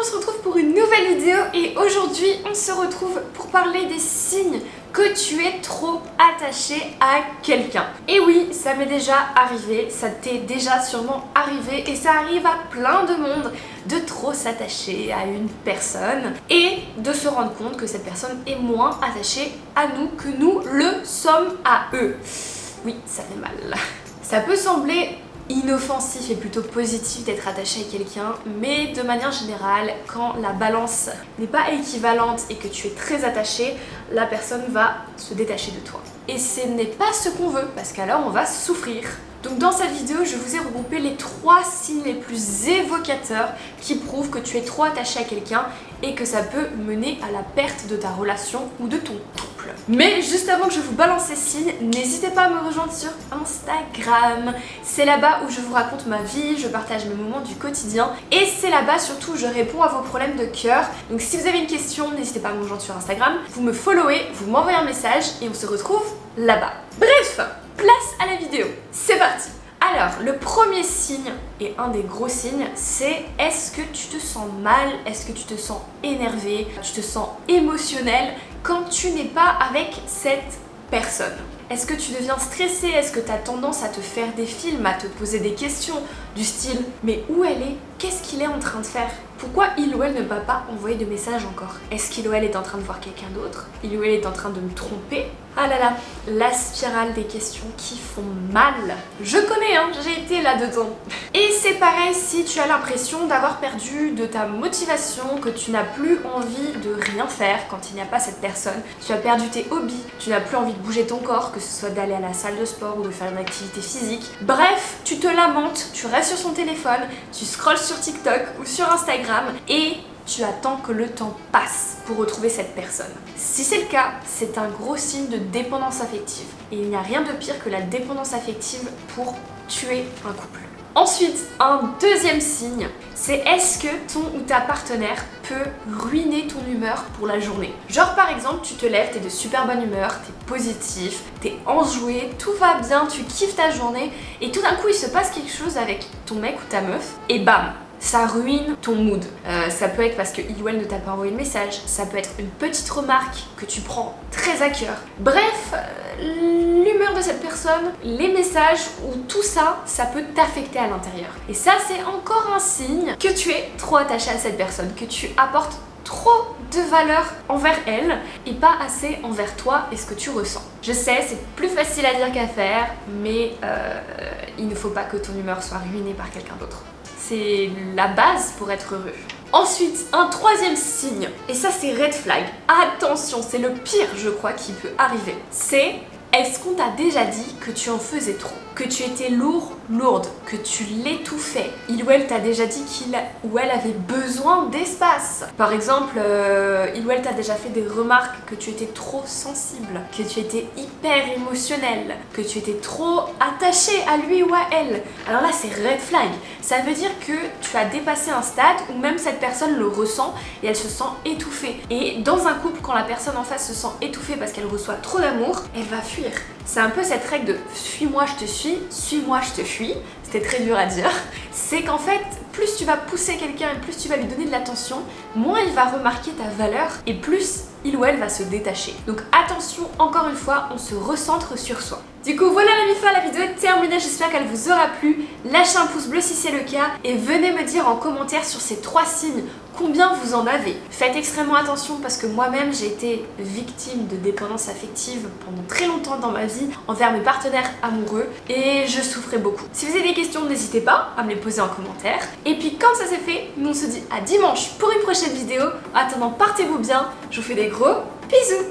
on se retrouve pour une nouvelle vidéo et aujourd'hui on se retrouve pour parler des signes que tu es trop attaché à quelqu'un. Et oui, ça m'est déjà arrivé, ça t'est déjà sûrement arrivé et ça arrive à plein de monde de trop s'attacher à une personne et de se rendre compte que cette personne est moins attachée à nous que nous le sommes à eux. Oui, ça fait mal. Ça peut sembler inoffensif et plutôt positif d'être attaché à quelqu'un, mais de manière générale, quand la balance n'est pas équivalente et que tu es très attaché, la personne va se détacher de toi. Et ce n'est pas ce qu'on veut, parce qu'alors on va souffrir. Donc dans cette vidéo, je vous ai regroupé les 3 signes les plus évocateurs qui prouvent que tu es trop attaché à quelqu'un et que ça peut mener à la perte de ta relation ou de ton couple. Mais juste avant que je vous balance ces signes, n'hésitez pas à me rejoindre sur Instagram. C'est là-bas où je vous raconte ma vie, je partage mes moments du quotidien et c'est là-bas surtout où je réponds à vos problèmes de cœur. Donc si vous avez une question, n'hésitez pas à me rejoindre sur Instagram, vous me followez, vous m'envoyez un message et on se retrouve là-bas. Bref, place à la vidéo, c'est parti. Alors, le premier signe, et un des gros signes, c'est est-ce que tu te sens mal, est-ce que tu te sens énervé, tu te sens émotionnel quand tu n'es pas avec cette personne. Est-ce que tu deviens stressé? Est-ce que tu as tendance à te faire des films, à te poser des questions du style mais où elle est? Qu'est-ce qu'il est en train de faire? Pourquoi il ou elle ne m'a pas envoyé de message encore? Est-ce qu'il ou elle est en train de voir quelqu'un d'autre? Il ou elle est en train de me tromper? Ah là là, la spirale des questions qui font mal. Je connais, hein, j'ai été là-dedans. Et c'est pareil si tu as l'impression d'avoir perdu de ta motivation, que tu n'as plus envie de rien faire quand il n'y a pas cette personne. Tu as perdu tes hobbies, tu n'as plus envie de bouger ton corps, que ce soit d'aller à la salle de sport ou de faire une activité physique. Bref, tu te lamentes, tu restes sur son téléphone, tu scrolles sur TikTok ou sur Instagram et tu attends que le temps passe pour retrouver cette personne. Si c'est le cas, c'est un gros signe de dépendance affective. Et il n'y a rien de pire que la dépendance affective pour tuer un couple. Ensuite, un deuxième signe, c'est est-ce que ton ou ta partenaire peut ruiner ton humeur pour la journée. Genre par exemple, tu te lèves, t'es de super bonne humeur, t'es positif, t'es enjoué, tout va bien, tu kiffes ta journée et tout d'un coup il se passe quelque chose avec ton mec ou ta meuf et bam, ça ruine ton mood. Ça peut être parce que il ou elle ne t'a pas envoyé de message, ça peut être une petite remarque que tu prends très à cœur. Bref, l'humeur de cette personne, les messages ou tout ça, ça peut t'affecter à l'intérieur. Et ça, c'est encore un signe que tu es trop attaché à cette personne, que tu apportes trop de valeur envers elle et pas assez envers toi et ce que tu ressens. Je sais, c'est plus facile à dire qu'à faire, mais il ne faut pas que ton humeur soit ruinée par quelqu'un d'autre. C'est la base pour être heureux. Ensuite, un troisième signe, et ça c'est red flag. Attention, c'est le pire je crois qui peut arriver. C'est est-ce qu'on t'a déjà dit que tu en faisais trop? Que tu étais lourd, lourde, que tu l'étouffais? Il ou elle t'a déjà dit qu'il ou elle avait besoin d'espace. Par exemple, il ou elle t'a déjà fait des remarques que tu étais trop sensible, que tu étais hyper émotionnel, que tu étais trop attaché à lui ou à elle. Alors là, c'est red flag. Ça veut dire que tu as dépassé un stade où même cette personne le ressent et elle se sent étouffée. Et dans un couple, quand la personne en face se sent étouffée parce qu'elle reçoit trop d'amour, elle va fuir. C'est un peu cette règle de fuis-moi je te suis-moi je te fuis. C'était très dur à dire. C'est qu'en fait, plus tu vas pousser quelqu'un et plus tu vas lui donner de l'attention, moins il va remarquer ta valeur et plus il ou elle va se détacher. Donc attention, encore une fois, on se recentre sur soi. Du coup, voilà la mi-fin, la vidéo est terminée, j'espère qu'elle vous aura plu. Lâchez un pouce bleu si c'est le cas et venez me dire en commentaire sur ces 3 signes combien vous en avez. Faites extrêmement attention parce que moi-même j'ai été victime de dépendance affective pendant très longtemps dans ma vie envers mes partenaires amoureux et je souffrais beaucoup. Si vous avez des questions, n'hésitez pas à me les poser en commentaire. Et puis quand ça c'est fait, nous on se dit à dimanche pour une prochaine vidéo. En attendant, portez-vous bien, je vous fais des gros bisous.